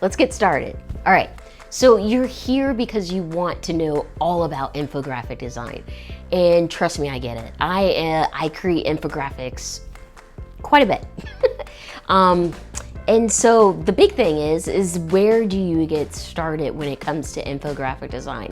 let's get started. All right, so you're here because you want to know all about infographic design. And trust me, I get it. I create infographics quite a bit. And so the big thing is where do you get started when it comes to infographic design?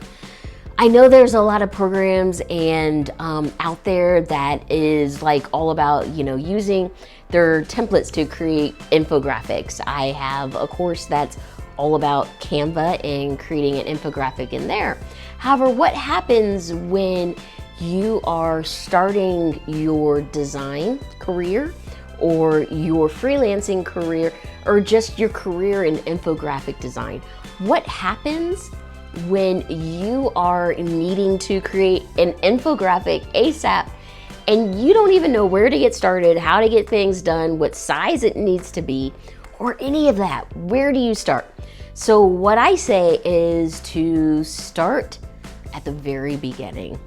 I know there's a lot of programs and out there that is like all about, using their templates to create infographics. I have a course that's all about Canva and creating an infographic in there. However, what happens when you are starting your design career or your freelancing career or just your career in infographic design? What happens when you are needing to create an infographic ASAP and you don't even know where to get started, how to get things done, what size it needs to be, or any of that? Where do you start? So what I say is to start at the very beginning.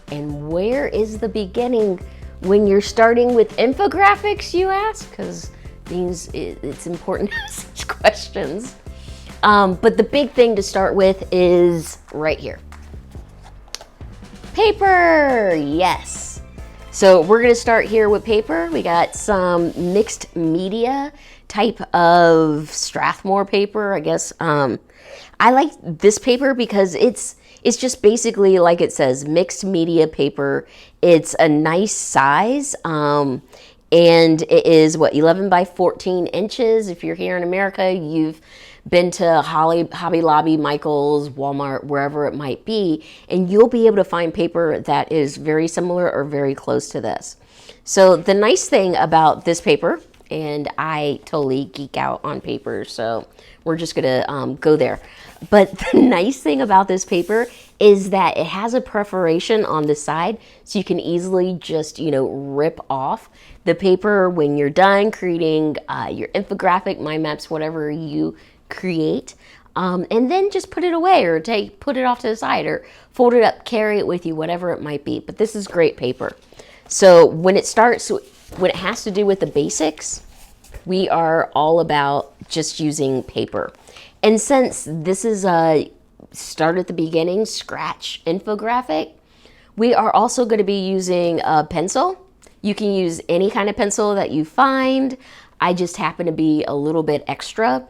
And where is the beginning when you're starting with infographics, you ask? Because it's important to ask such questions. But the big thing to start with is right here. Paper, yes. So we're gonna start here with paper. We got some mixed media type of Strathmore paper, I guess. I like this paper because it's just basically like it says, mixed media paper. It's a nice size, and it is 11 by 14 inches. If you're here in America, you've been to Hobby Lobby, Michael's, Walmart, wherever it might be, and you'll be able to find paper that is very similar or very close to this. So the nice thing about this paper, and I totally geek out on paper, so we're just gonna go there. But the nice thing about this paper is that it has a perforation on the side, so you can easily just, rip off the paper when you're done creating your infographic, mind maps, whatever you create, and then just put it away or put it off to the side or fold it up, carry it with you, whatever it might be. But this is great paper. So when it has to do with the basics, we are all about just using paper. And since this is a start at the beginning, scratch infographic, we are also going to be using a pencil. You can use any kind of pencil that you find. I just happen to be a little bit extra.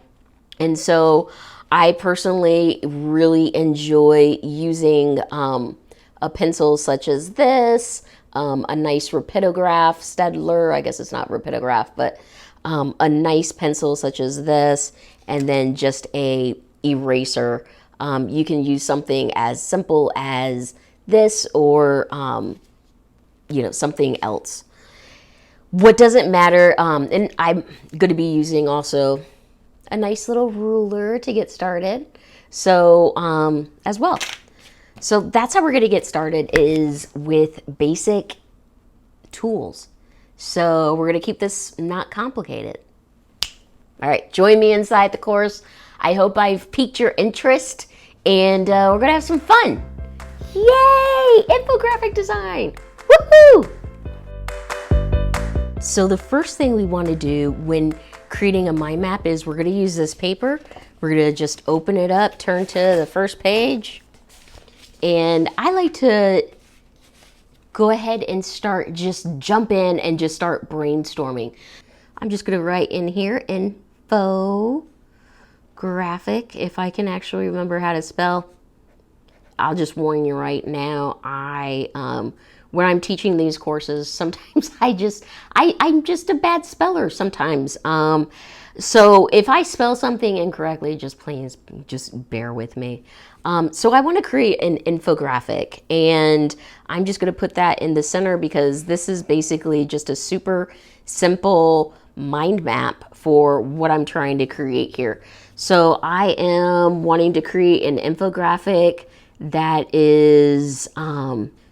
And so I personally really enjoy using a pencil such as this, a nice rapidograph, Staedtler, I guess it's not rapidograph, but a nice pencil such as this, and then just a eraser. You can use something as simple as this or, something else. What doesn't matter, and I'm going to be using also a nice little ruler to get started. So, as well. So that's how we're going to get started, is with basic tools. So we're going to keep this not complicated. All right, join me inside the course. I hope I've piqued your interest, and we're going to have some fun. Yay! Infographic design. Woohoo! So the first thing we want to do when creating a mind map is we're going to use this paper. We're going to just open it up, turn to the first page. And I like to go ahead and jump in and just start brainstorming. I'm just going to write in here, Infographic, if I can actually remember how to spell. I'll just warn you right now, when I'm teaching these courses, sometimes I'm just a bad speller sometimes. So if I spell something incorrectly, please bear with me. So I want to create an infographic, and I'm just going to put that in the center because this is basically just a super simple mind map for what I'm trying to create here. So I am wanting to create an infographic that is,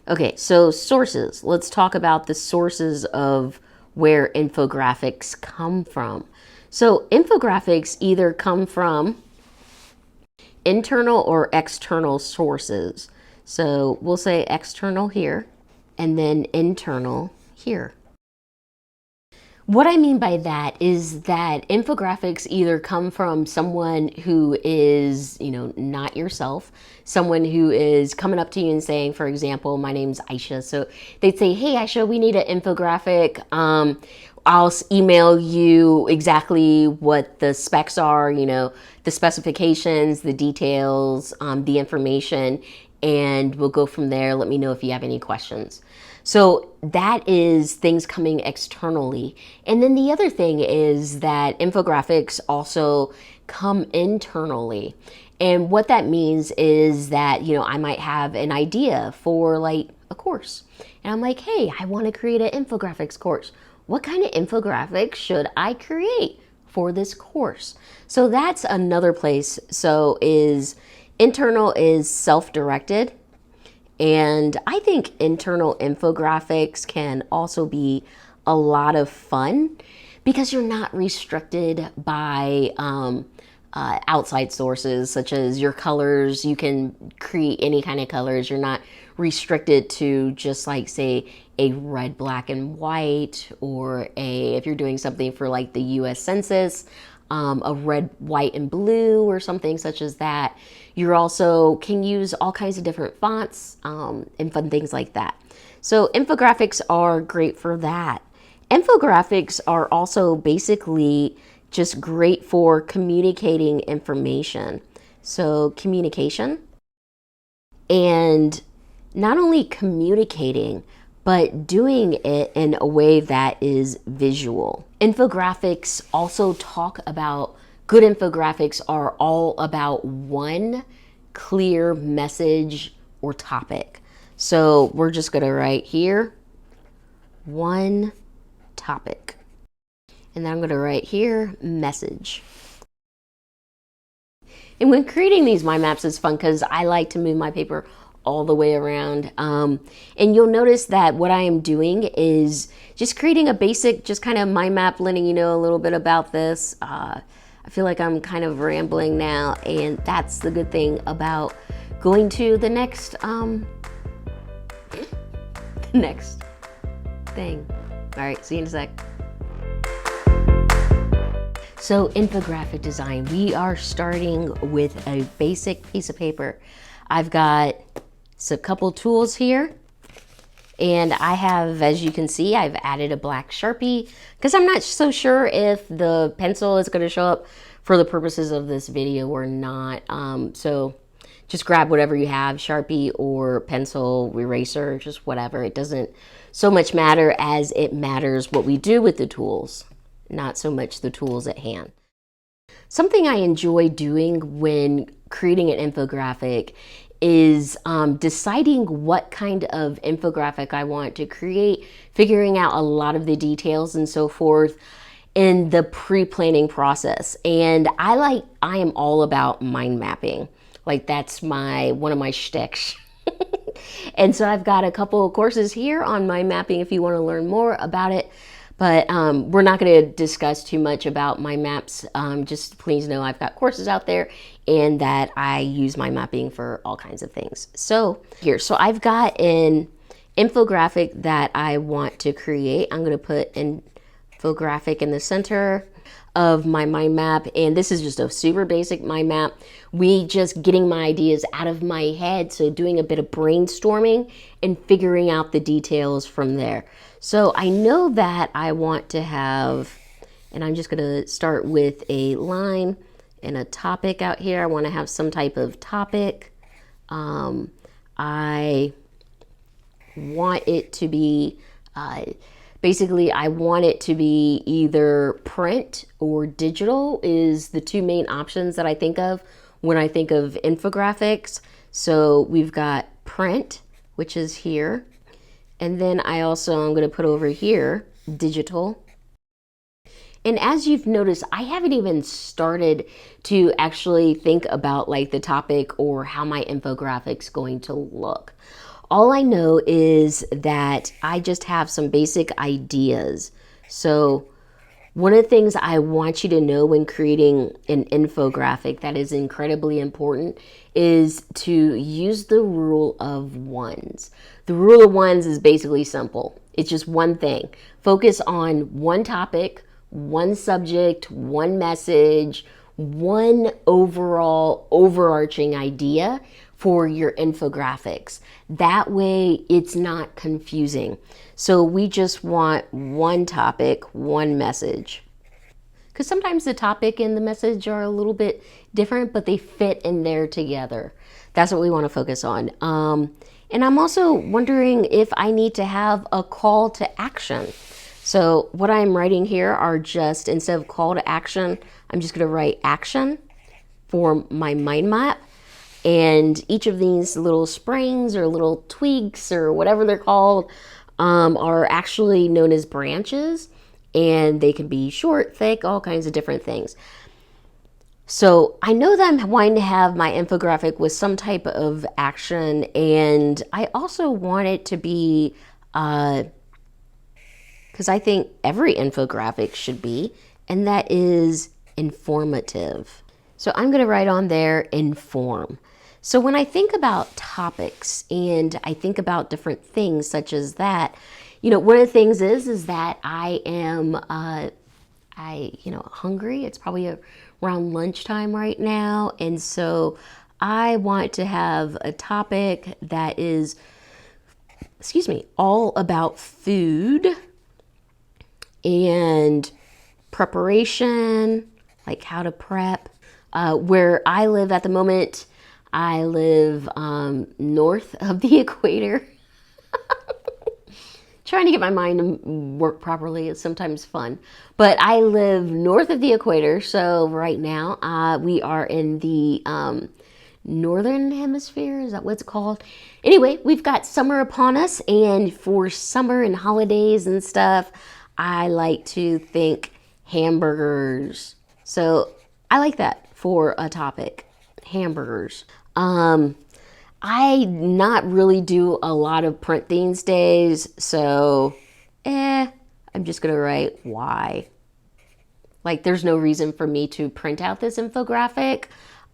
okay, so sources. Let's talk about the sources of where infographics come from. So infographics either come from internal or external sources. So we'll say external here and then internal here. What I mean by that is that infographics either come from someone who is, not yourself, someone who is coming up to you and saying, for example, my name's Aisha. So they'd say, hey, Aisha, we need an infographic. I'll email you exactly what the specs are, the specifications, the details, the information, and we'll go from there. Let me know if you have any questions. So that is things coming externally. And then the other thing is that infographics also come internally. And what that means is that, I might have an idea for like a course. And I'm like, hey, I want to create an infographics course. What kind of infographics should I create for this course? So that's another place. So internal is self-directed. And I think internal infographics can also be a lot of fun because you're not restricted by outside sources such as your colors. You can create any kind of colors. You're not restricted to just like, say, a red, black, and white, or if you're doing something for like the US Census, a red, white, and blue, or something such as that. You also can use all kinds of different fonts and fun things like that. So infographics are great for that. Infographics are also basically just great for communicating information. So communication, and not only communicating, but doing it in a way that is visual. Infographics also talk about, good infographics are all about one clear message or topic. So we're just gonna write here, one topic. And then I'm gonna write here, message. And when creating these mind maps is fun because I like to move my paper all the way around. And you'll notice that what I am doing is just creating a basic, just kind of mind map, letting you know a little bit about this. I feel like I'm kind of rambling now, and that's the good thing about going to the next, next thing. All right, see you in a sec. So infographic design, we are starting with a basic piece of paper. I've got a couple tools here, and I have, as you can see, I've added a black Sharpie because I'm not so sure if the pencil is going to show up for the purposes of this video or not. So just grab whatever you have, Sharpie or pencil, eraser, just whatever. It doesn't so much matter as it matters what we do with the tools, not so much the tools at hand. Something I enjoy doing when creating an infographic is deciding what kind of infographic I want to create, figuring out a lot of the details and so forth in the pre-planning process. And I am all about mind mapping. Like that's one of my shticks. And so I've got a couple of courses here on mind mapping if you want to learn more about it. But we're not going to discuss too much about mind maps. Just please know I've got courses out there and that I use mind mapping for all kinds of things. So so I've got an infographic that I want to create. I'm going to put an infographic in the center of my mind map, and this is just a super basic mind map. We just getting my ideas out of my head, so doing a bit of brainstorming and figuring out the details from there. So I know that I want to have, and I'm just gonna start with a line and a topic out here. I want to have some type of topic. I want it to be basically, I want it to be either print or digital is the two main options that I think of when I think of infographics. So we've got print, which is here. And then I'm going to put over here, digital. And as you've noticed, I haven't even started to actually think about like the topic or how my infographic's going to look. All I know is that I just have some basic ideas. So one of the things I want you to know when creating an infographic that is incredibly important is to use the rule of ones. The rule of ones is basically simple. It's just one thing. Focus on one topic, one subject, one message, one overall overarching idea for your infographics. That way it's not confusing. So we just want one topic, one message. Because sometimes the topic and the message are a little bit different, but they fit in there together. That's what we want to focus on. And I'm also wondering if I need to have a call to action. So what I'm writing here are just, instead of call to action, I'm just going to write action for my mind map. And each of these little springs or little tweaks or whatever they're called are actually known as branches. And they can be short, thick, all kinds of different things. So I know that I'm wanting to have my infographic with some type of action, and I also want it to be, because I think every infographic should be, and that is informative. So I'm going to write on there, inform. So when I think about topics and I think about different things such as that, you know, one of the things is that I am, hungry. It's probably around lunchtime right now. And so I want to have a topic that is, all about food and preparation, like how to prep. Where I live at the moment, I live north of the equator. Trying to get my mind to work properly is sometimes fun. But I live north of the equator, so right now we are in the northern hemisphere. Is that what it's called? Anyway, we've got summer upon us, and for summer and holidays and stuff, I like to think hamburgers. So I like that for a topic, hamburgers. I not really do a lot of print these days, so I'm just gonna write why. Like, there's no reason for me to print out this infographic.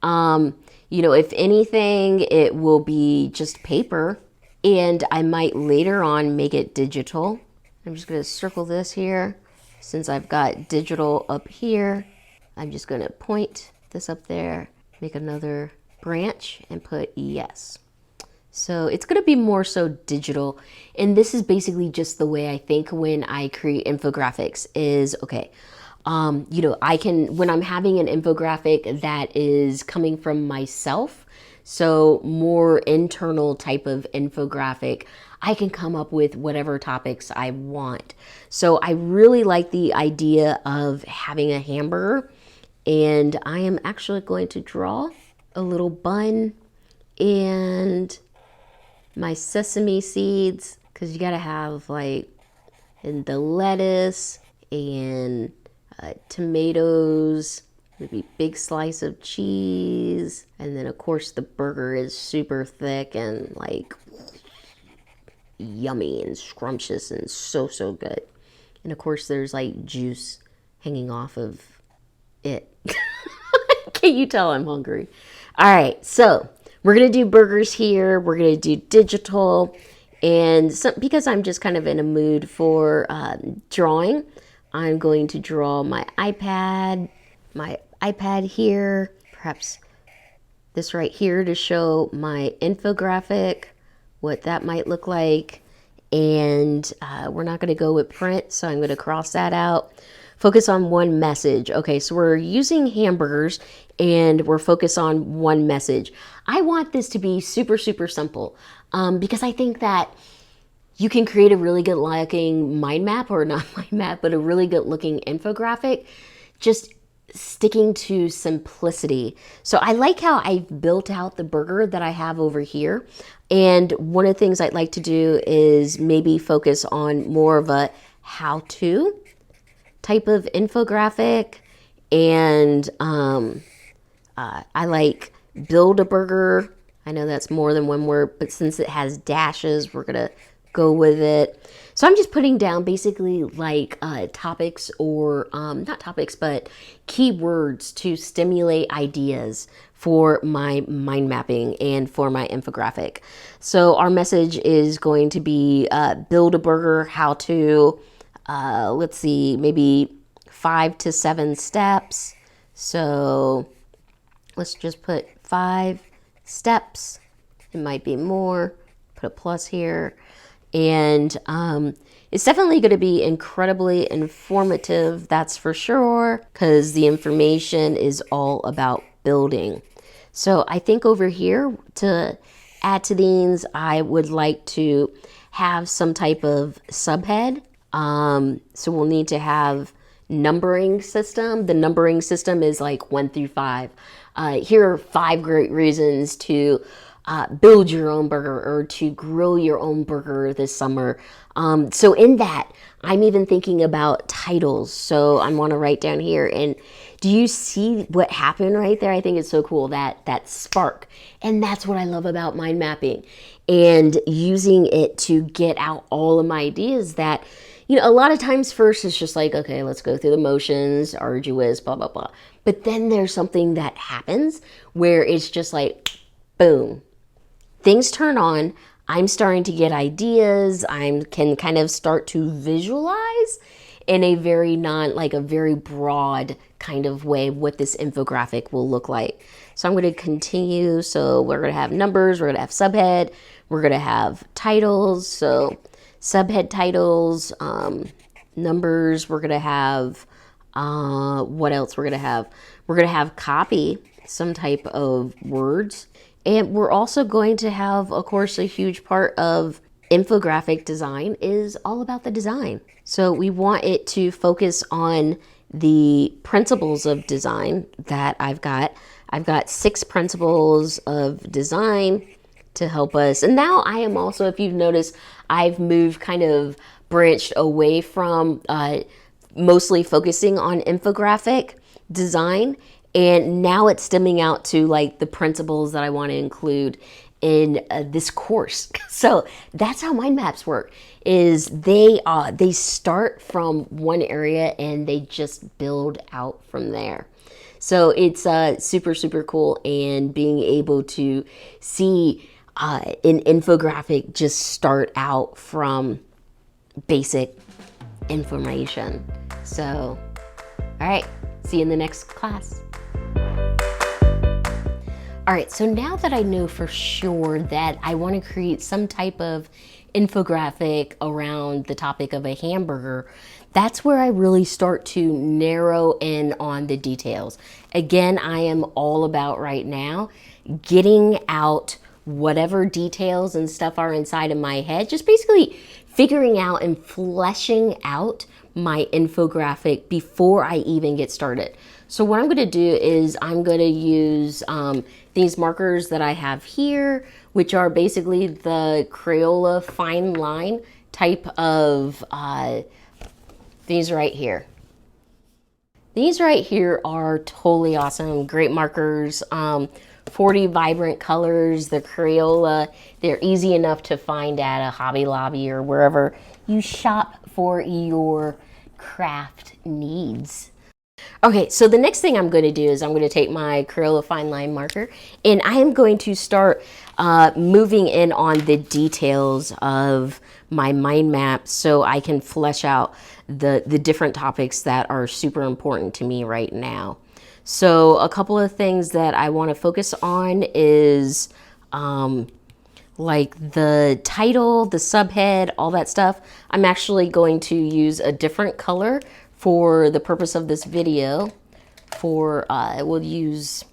If anything, it will be just paper, and I might later on make it digital. I'm just gonna circle this here. Since I've got digital up here, I'm just gonna point this up there, make another branch and put yes. So it's going to be more so digital. And this is basically just the way I think when I create infographics is, okay, I can, when I'm having an infographic that is coming from myself, so more internal type of infographic, I can come up with whatever topics I want. So I really like the idea of having a hamburger, and I am actually going to draw a little bun and my sesame seeds, because you gotta have and the lettuce and tomatoes, maybe big slice of cheese, and then of course the burger is super thick and yummy and scrumptious and so good. And of course there's juice hanging off of it. Can you tell I'm hungry? All right, so we're going to do burgers here. We're going to do digital. And because I'm just kind of in a mood for drawing, I'm going to draw my iPad here, perhaps this right here to show my infographic, what that might look like. And we're not going to go with print, so I'm going to cross that out. Focus on one message. Okay, so we're using hamburgers and we're focused on one message. I want this to be super simple because I think that you can create a really good looking mind map, or not mind map, but a really good looking infographic, just sticking to simplicity. So I like how I built out the burger that I have over here. And one of the things I'd like to do is maybe focus on more of a how-to type of infographic. And I like build a burger. I know that's more than one word, but since it has dashes, we're gonna go with it. So I'm just putting down basically topics, or not topics, but keywords to stimulate ideas for my mind mapping and for my infographic. So our message is going to be build a burger, how to, let's see, maybe 5 to 7 steps. So let's just put 5 steps. It might be more. Put a plus here. And it's definitely going to be incredibly informative, that's for sure, because the information is all about building. So I think over here to add to these, I would like to have some type of subhead. So we'll need to have numbering system. The numbering system is like 1 through 5. Here are 5 great reasons to build your own burger or to grow your own burger this summer. So in that, I'm even thinking about titles. So I want to write down here. And do you see what happened right there? I think it's so cool, that spark. And that's what I love about mind mapping and using it to get out all of my ideas that, you know, a lot of times first it's just like, okay, let's go through the motions, arduous, blah, blah, blah. But then there's something that happens where it's just like, boom, things turn on. I'm starting to get ideas. I can kind of start to visualize in a very a very broad kind of way what this infographic will look like. So I'm going to continue. So we're going to have numbers. We're going to have subhead. We're going to have titles. So subhead titles, numbers. We're going to have, what else we're going to have? We're going to have copy, some type of words. And we're also going to have, of course, a huge part of infographic design is all about the design. So we want it to focus on the principles of design that I've got. I've got 6 principles of design to help us. And now I am also, if you've noticed, I've moved kind of branched away from mostly focusing on infographic design. And now it's stemming out to like the principles that I want to include in this course. So that's how mind maps work, is they start from one area and they just build out from there. So it's super, super cool. And being able to see an infographic just start out from basic information. So, all right, see you in the next class. All right, so now that I know for sure that I want to create some type of infographic around the topic of a hamburger, that's where I really start to narrow in on the details. Again, I am all about right now getting out whatever details and stuff are inside of my head, just basically figuring out and fleshing out my infographic before I even get started. So what I'm going to do is I'm going to use these markers that I have here, which are basically the Crayola fine line type of these right here. These right here are totally awesome, great markers, 40 vibrant colors, the Crayola. They're easy enough to find at a Hobby Lobby or wherever you shop for your craft needs. Okay, so the next thing I'm going to do is I'm going to take my Crayola fine line marker and I am going to start moving in on the details of my mind map so I can flesh out the different topics that are super important to me right now. So a couple of things that I want to focus on is like the title, the subhead, all that stuff. I'm actually going to use a different color for the purpose of this video. We'll use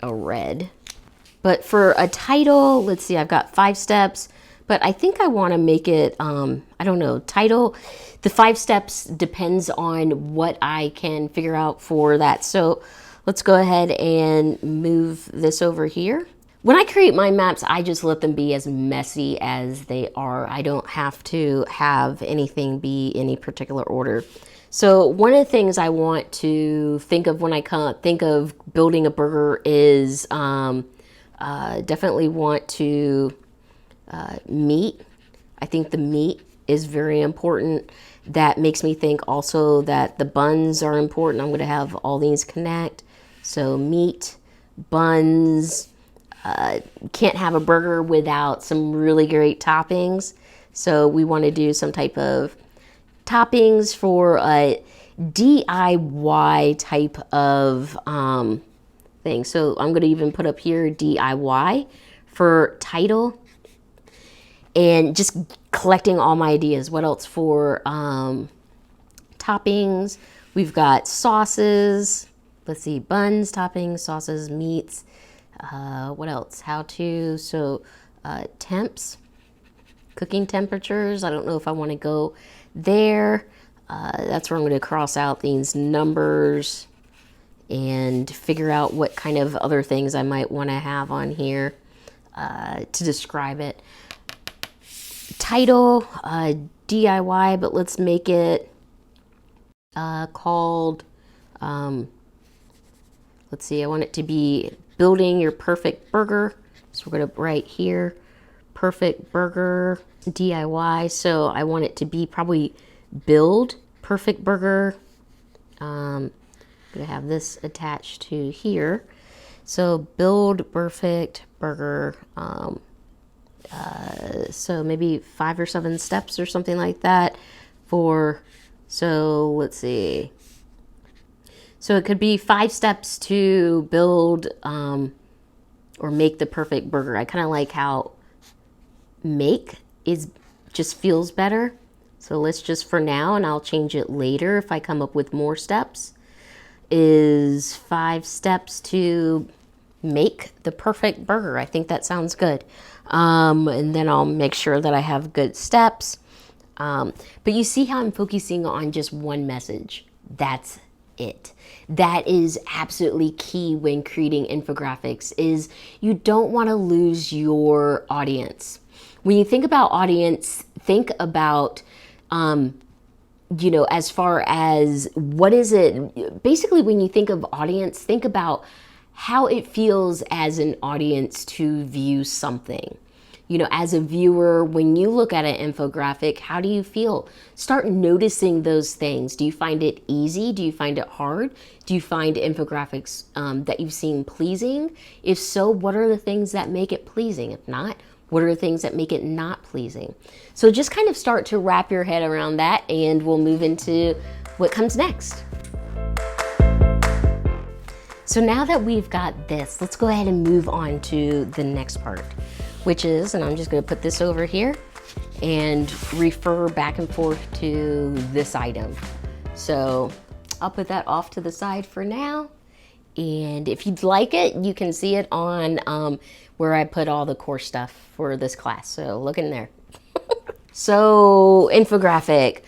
a red. But for a title, let's see, I've got 5 steps, but I think I want to make it, I don't know, title. The 5 steps depends on what I can figure out for that. So let's go ahead and move this over here. When I create mind maps, I just let them be as messy as they are. I don't have to have anything be in any particular order. So one of the things I want to think of when I think of building a burger is definitely want to meat. I think the meat is very important. That makes me think also that the buns are important. I'm going to have all these connect. So meat, buns. Can't have a burger without some really great toppings. So we want to do some type of toppings for a DIY type of thing. So I'm going to even put up here DIY for title, and just collecting all my ideas. What else for toppings? We've got sauces. Let's see, buns, toppings, sauces, meats. What else? How to, so temps, cooking temperatures. I don't know if I want to go there. That's where I'm going to cross out these numbers and figure out what kind of other things I might want to have on here to describe it. Title, DIY, but let's make it called, let's see, I want it to be building your perfect burger. So we're going to write here, perfect burger, DIY. So I want it to be probably build perfect burger. I'm going to have this attached to here. So build perfect burger. So maybe 5 or 7 steps or something like that for, so let's see. So it could be 5 steps to build or make the perfect burger. I kind of like how make is just feels better. So let's just for now, and I'll change it later if I come up with more steps, is 5 steps to make the perfect burger. I think that sounds good. And then I'll make sure that I have good steps. But you see how I'm focusing on just one message. That's it. That is absolutely key when creating infographics, is you don't want to lose your audience. When you think about audience, think about, you know, as far as what is it, basically when you think of audience, think about how it feels as an audience to view something. You know, as a viewer, when you look at an infographic, how do you feel? Start noticing those things. Do you find it easy? Do you find it hard? Do you find infographics that you've seen pleasing? If so, what are the things that make it pleasing? If not, what are the things that make it not pleasing? So just kind of start to wrap your head around that, and we'll move into what comes next. So now that we've got this, let's go ahead and move on to the next part, which is, and I'm just going to put this over here and refer back and forth to this item. So I'll put that off to the side for now. And if you'd like it, you can see it on where I put all the core stuff for this class. So look in there. So infographic.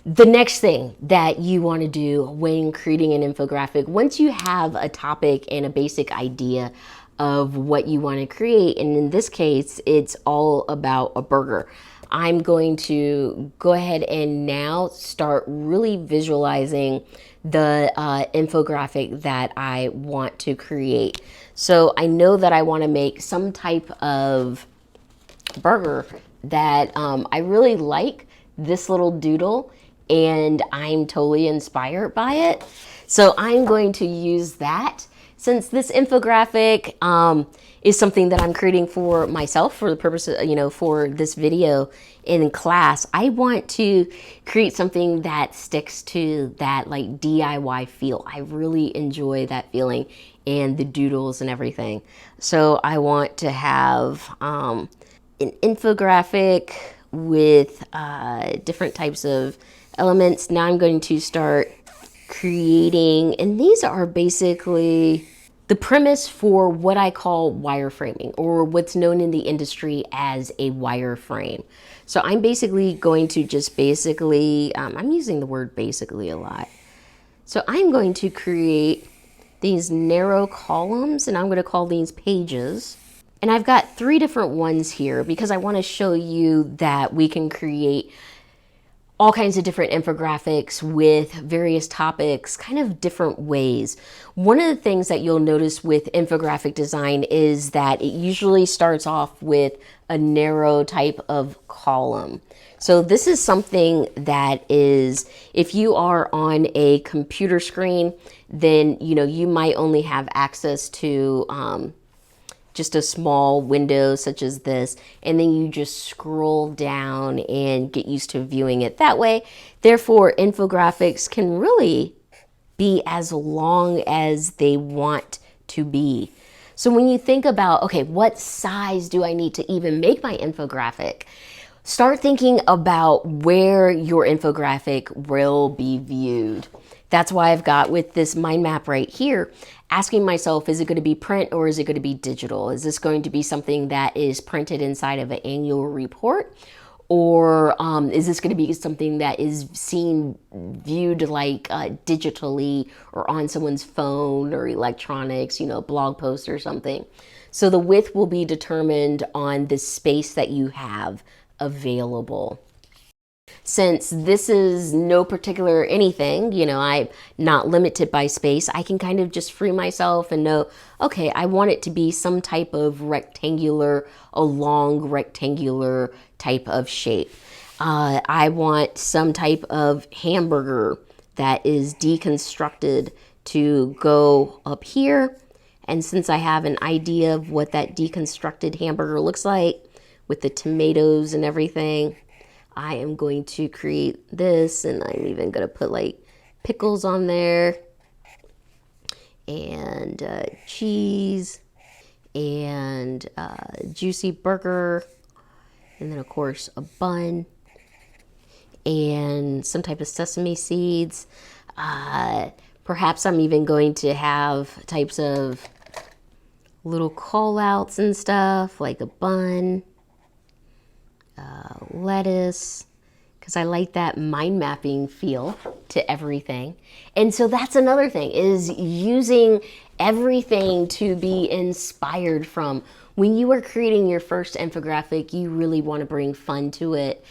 The next thing that you want to do when creating an infographic, once you have a topic and a basic idea of what you want to create, and in this case, it's all about a burger, I'm going to go ahead and now start really visualizing the infographic that I want to create. So I know that I want to make some type of burger that I really like this little doodle, and I'm totally inspired by it. So I'm going to use that. Since this infographic is something that I'm creating for myself for the purpose of, you know, for this video in class, I want to create something that sticks to that like DIY feel. I really enjoy that feeling and the doodles and everything. So I want to have an infographic with different types of elements. Now I'm going to start creating, and these are basically the premise for what I call wireframing, or what's known in the industry as a wireframe. So I'm basically going to just I'm using the word basically a lot. So I'm going to create these narrow columns, and I'm going to call these pages. And I've got 3 different ones here because I want to show you that we can create all kinds of different infographics with various topics, kind of different ways. One of the things that you'll notice with infographic design is that it usually starts off with a narrow type of column. So this is something that is, if you are on a computer screen, then you might only have access to just a small window such as this, and then you just scroll down and get used to viewing it that way. Therefore, infographics can really be as long as they want to be. So when you think about, okay, what size do I need to even make my infographic? Start thinking about where your infographic will be viewed. That's why I've got with this mind map right here, asking myself, is it going to be print or is it going to be digital? Is this going to be something that is printed inside of an annual report? Or is this going to be something that is viewed like digitally or on someone's phone or electronics, blog post or something? So the width will be determined on the space that you have available. Since this is no particular anything, I'm not limited by space, I can kind of just free myself and know, okay, I want it to be some type of rectangular, a long rectangular type of shape. I want some type of hamburger that is deconstructed to go up here. And since I have an idea of what that deconstructed hamburger looks like with the tomatoes and everything, I am going to create this, and I'm even going to put like pickles on there and cheese and juicy burger, and then of course a bun and some type of sesame seeds. Perhaps I'm even going to have types of little call outs and stuff like a bun, lettuce, because I like that mind mapping feel to everything. And so that's another thing, is using everything to be inspired from. When you are creating your first infographic, you really want to bring fun to it.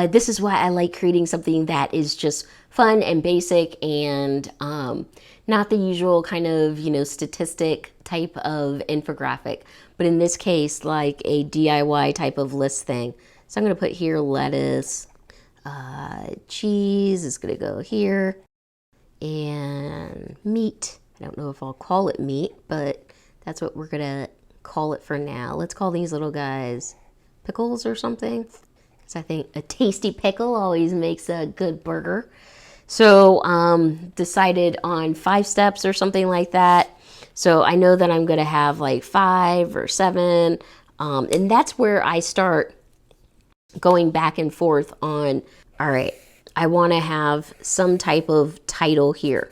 This is why I like creating something that is just fun and basic and not the usual kind of, statistic type of infographic, but in this case, like a DIY type of list thing. So I'm going to put here lettuce, cheese is going to go here, and meat. I don't know if I'll call it meat, but that's what we're going to call it for now. Let's call these little guys pickles or something, because I think a tasty pickle always makes a good burger. So decided on 5 steps or something like that. So I know that I'm going to have like 5 or 7, and that's where I start going back and forth on, all right, I want to have some type of title here.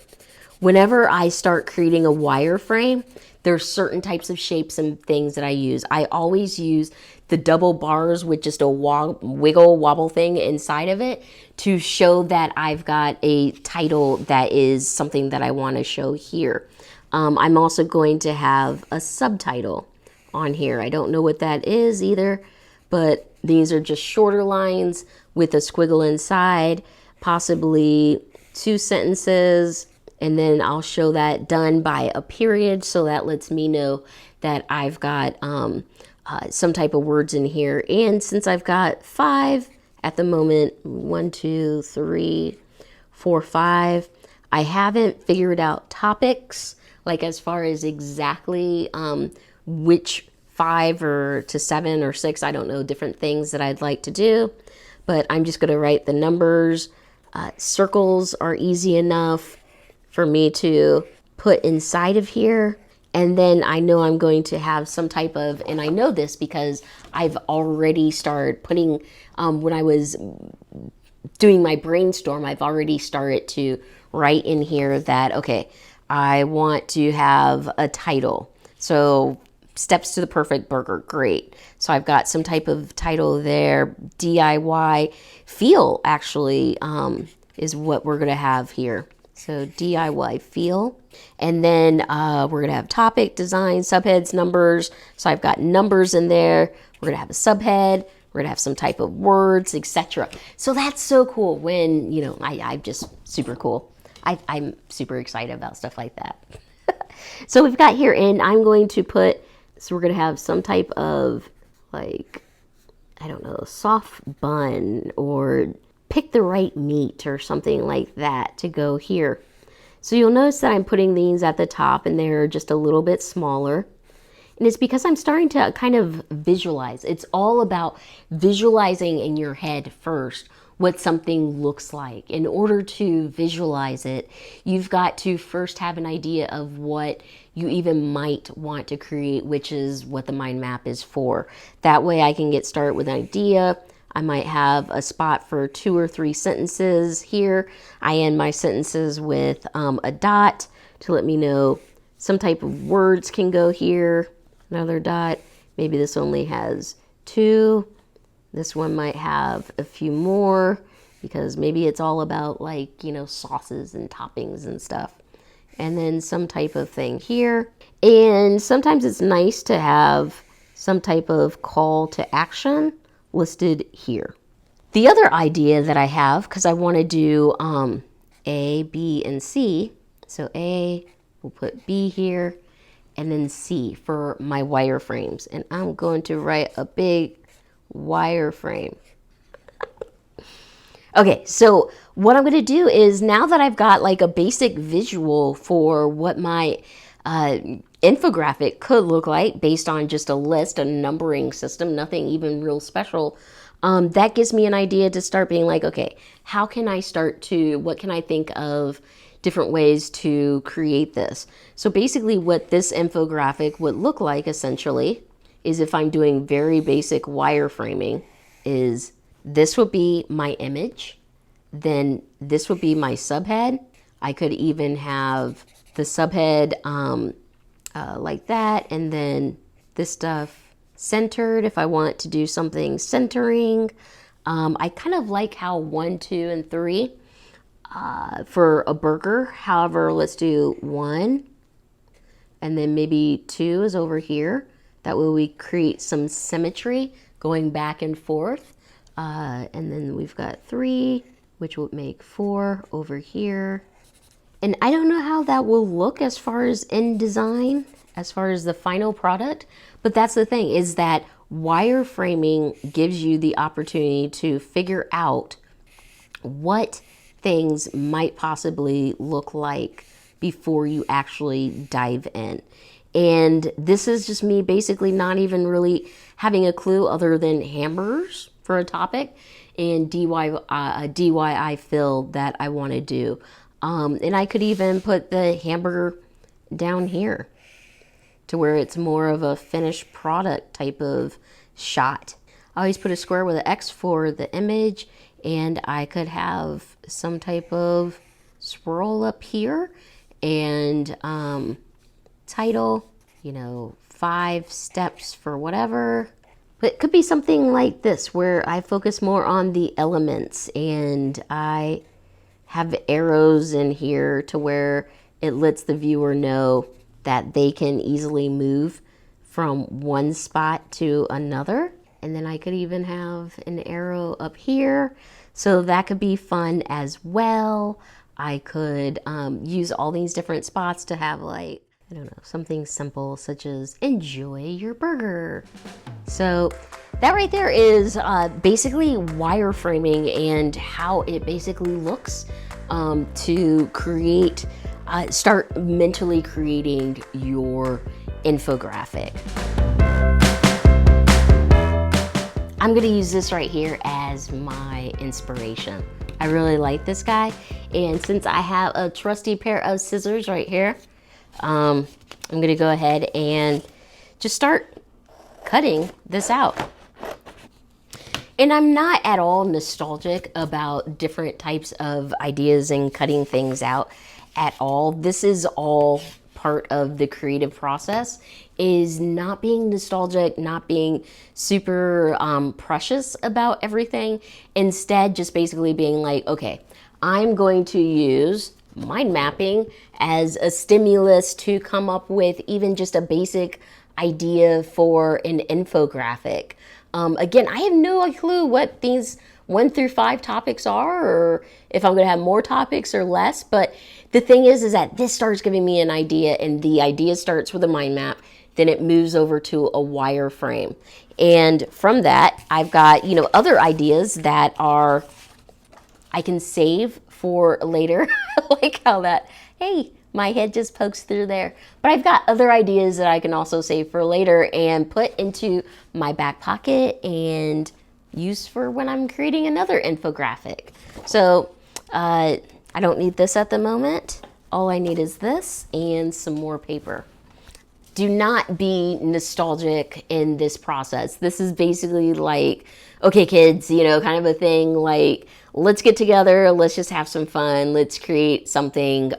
Whenever I start creating a wireframe, there's certain types of shapes and things that I use. I always use the double bars with just a wiggle wobble thing inside of it to show that I've got a title that is something that I want to show here. I'm also going to have a subtitle on here. I don't know what that is either, but these are just shorter lines with a squiggle inside, possibly 2 sentences, and then I'll show that done by a period, so that lets me know that I've got some type of words in here. And since I've got 5 at the moment, 1, 2, 3, 4, 5, I haven't figured out topics, like as far as exactly which 5 or to 7 or 6, I don't know, different things that I'd like to do, but I'm just going to write the numbers. Circles are easy enough for me to put inside of here. And then I know I'm going to have some type of, and I know this because I've already started putting, when I was doing my brainstorm, I've already started to write in here that, okay, I want to have a title. So steps to the perfect burger, great. So I've got some type of title there. DIY feel actually is what we're gonna have here. So DIY feel. And then we're gonna have topic, design, subheads, numbers. So I've got numbers in there. We're gonna have a subhead. We're gonna have some type of words, etc. So that's so cool when, you know, I'm just super cool. I'm super excited about stuff like that. So we've got here, and I'm going to put, so we're gonna have some type of like, I don't know, soft bun or pick the right meat or something like that to go here. So you'll notice that I'm putting these at the top and they're just a little bit smaller. And it's because I'm starting to kind of visualize. It's all about visualizing in your head first what something looks like. In order to visualize it, you've got to first have an idea of what you even might want to create, which is what the mind map is for. That way I can get started with an idea. I might have a spot for 2 or 3 sentences here. I end my sentences with a dot to let me know some type of words can go here. Another dot. Maybe this only has 2. This one might have a few more because maybe it's all about, like, you know, sauces and toppings and stuff. And then some type of thing here. And sometimes it's nice to have some type of call to action listed here. The other idea that I have, because I want to do A, B, and C. So A, we'll put B here, and then C for my wireframes. And I'm going to write a big wireframe. Okay, so what I'm going to do is, now that I've got like a basic visual for what my infographic could look like based on just a list, a numbering system, nothing even real special, that gives me an idea to start being like, okay, how can I start to, what can I think of different ways to create this? So basically what this infographic would look like essentially is, if I'm doing very basic wireframing, is this would be my image, then this would be my subhead. I could even have the subhead like that, and then this stuff centered if I want to do something centering. I kind of like how 1, 2, and 3 for a burger. However, let's do 1, and then maybe 2 is over here. That way we create some symmetry going back and forth. And then we've got 3, which would make 4 over here. And I don't know how that will look as far as in design, as far as the final product. But that's the thing, is that wireframing gives you the opportunity to figure out what things might possibly look like before you actually dive in. And this is just me basically not even really having a clue other than hamburgers for a topic and DIY fill that I want to do. And I could even put the hamburger down here to where it's more of a finished product type of shot. I always put a square with an X for the image, and I could have some type of swirl up here and title, you know, 5 steps for whatever. But it could be something like this where I focus more on the elements, and I have arrows in here to where it lets the viewer know that they can easily move from one spot to another. And then I could even have an arrow up here, so that could be fun as well. I could use all these different spots to have, like, I don't know, something simple such as enjoy your burger. So that right there is basically wireframing and how it basically looks to create, start mentally creating your infographic. I'm gonna use this right here as my inspiration. I really like this guy, and since I have a trusty pair of scissors right here, I'm gonna go ahead and just start cutting this out. And I'm not at all nostalgic about different types of ideas and cutting things out at all. This is all part of the creative process, is not being nostalgic, not being super precious about everything. Instead, just basically being like, okay, I'm going to use mind mapping as a stimulus to come up with even just a basic idea for an infographic. Again, I have no clue what these 1 through 5 topics are, or if I'm going to have more topics or less. But the thing is that this starts giving me an idea, and the idea starts with a mind map. Then it moves over to a wireframe. And from that, I've got, other ideas that are, I can save for later. I like how that, hey, my head just pokes through there. But I've got other ideas that I can also save for later and put into my back pocket and use for when I'm creating another infographic. So I don't need this at the moment. All I need is this and some more paper. Do not be nostalgic in this process. This is basically like, okay, kids, kind of a thing like, let's get together, let's just have some fun, let's create something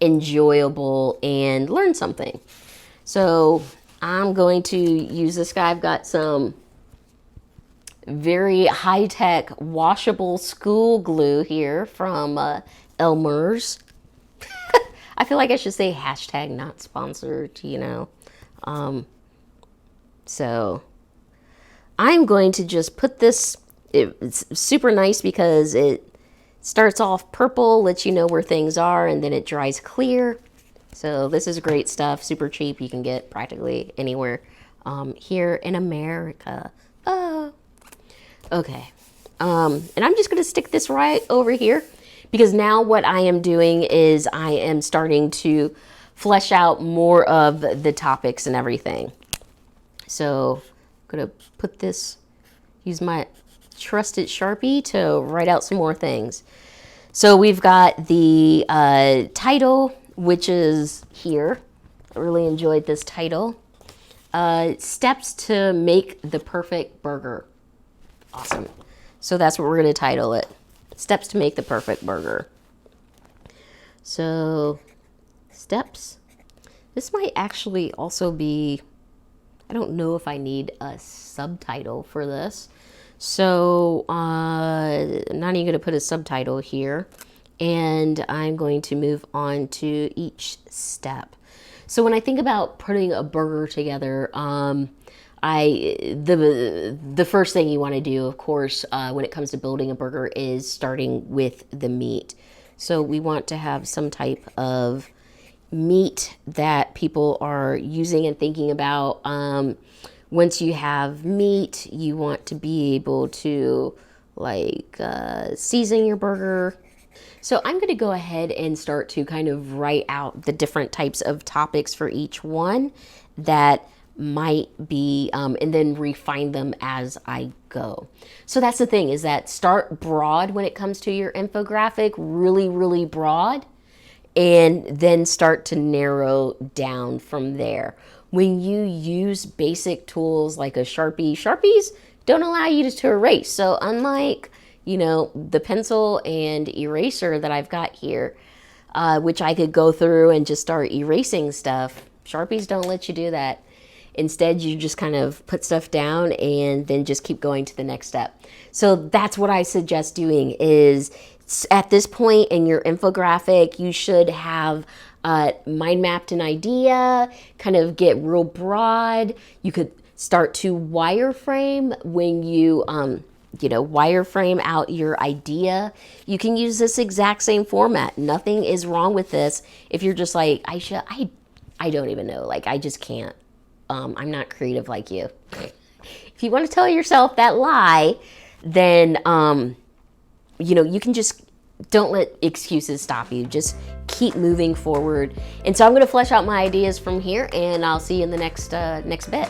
enjoyable and learn something. So I'm going to use this guy. I've got some very high-tech washable school glue here from Elmer's. I feel like I should say hashtag not sponsored, So I'm going to just put this, it's super nice because it starts off purple, lets you know where things are, and then it dries clear. So this is great stuff, super cheap. You can get practically anywhere here in America. Oh, okay. And I'm just going to stick this right over here. Because now what I am doing is I am starting to flesh out more of the topics and everything. So I'm going to put this, use my trusted Sharpie to write out some more things. So we've got the title, which is here. I really enjoyed this title. Steps to make the perfect burger. Awesome. So that's what we're going to title it. Steps to make the perfect burger. So, steps. This might actually also be, I don't know if I need a subtitle for this. So, I'm not even going to put a subtitle here. And I'm going to move on to each step. So when I think about putting a burger together, the first thing you want to do, of course, when it comes to building a burger is starting with the meat. So we want to have some type of meat that people are using and thinking about. Once you have meat, you want to be able to season your burger. So I'm going to go ahead and start to kind of write out the different types of topics for each one that might be, and then refine them as I go. So that's the thing, is that start broad when it comes to your infographic, really, really broad, and then start to narrow down from there. When you use basic tools like a Sharpie, Sharpies don't allow you to erase. So unlike, the pencil and eraser that I've got here, which I could go through and just start erasing stuff, Sharpies don't let you do that. Instead, you just kind of put stuff down and then just keep going to the next step. So that's what I suggest doing is at this point in your infographic, you should have mind mapped an idea, kind of get real broad. You could start to wireframe when you, wireframe out your idea. You can use this exact same format. Nothing is wrong with this. If you're just like, I don't even know, I just can't. I'm not creative like you. If you want to tell yourself that lie, then, you can just, don't let excuses stop you. Just keep moving forward. And so I'm going to flesh out my ideas from here, and I'll see you in the next bit.